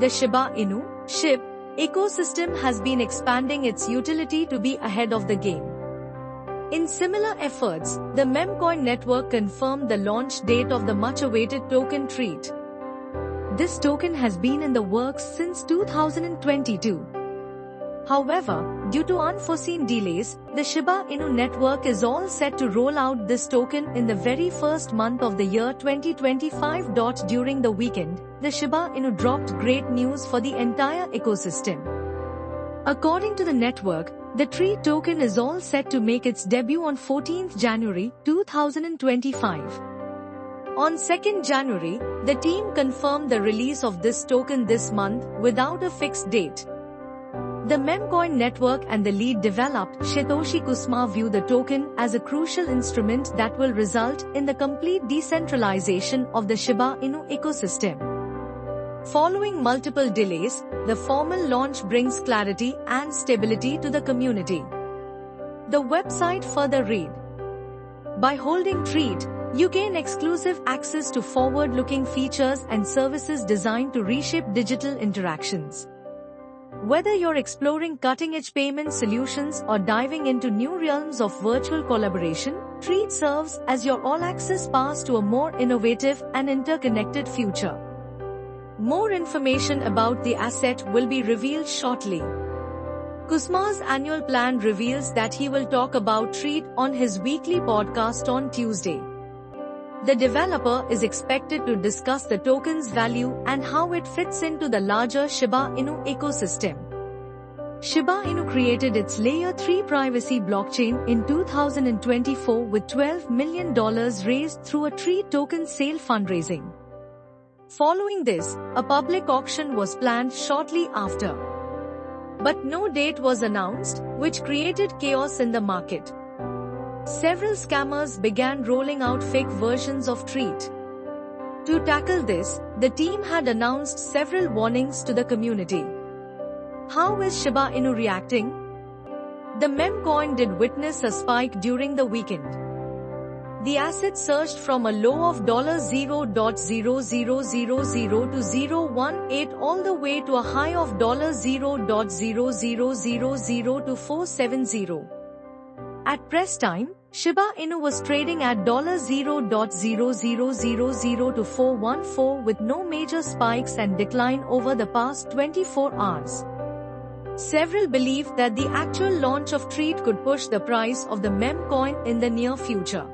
The Shiba Inu (SHIB) ecosystem has been expanding its utility to be ahead of the game. In similar efforts, the Memcoin network confirmed the launch date of the much-awaited token Treat. This token has been in the works since 2022. However, due to unforeseen delays, the Shiba Inu network is all set to roll out this token in the very first month of the year 2025. During the weekend, the Shiba Inu dropped great news for the entire ecosystem. According to the network, the Treat token is all set to make its debut on 14th January 2025. On 2nd January, the team confirmed the release of this token this month without a fixed date. The Memcoin network and the lead developer, Satoshi Kusama, view the token as a crucial instrument that will result in the complete decentralization of the Shiba Inu ecosystem. Following multiple delays, the formal launch brings clarity and stability to the community. The website further read: by holding Treat, you gain exclusive access to forward-looking features and services designed to reshape digital interactions. Whether you're exploring cutting-edge payment solutions or diving into new realms of virtual collaboration, Treat serves as your all-access pass to a more innovative and interconnected future. More information about the asset will be revealed shortly. Kusama's annual plan reveals that he will talk about Treat on his weekly podcast on Tuesday. The developer is expected to discuss the token's value and how it fits into the larger Shiba Inu ecosystem. Shiba Inu created its Layer 3 privacy blockchain in 2024 with $12 million raised through a Treat token sale fundraising. Following this, a public auction was planned shortly after. But no date was announced, which created chaos in the market. Several scammers began rolling out fake versions of Treat. To tackle this, the team had announced several warnings to the community. How is Shiba Inu reacting? The Memcoin did witness a spike during the weekend. The asset surged from a low of $0.0000 to 0.18 all the way to a high of $0.0000 to 470. At press time, Shiba Inu was trading at $0.0000 to 414 with no major spikes and decline over the past 24 hours. Several believe that the actual launch of Treat could push the price of the Memcoin in the near future.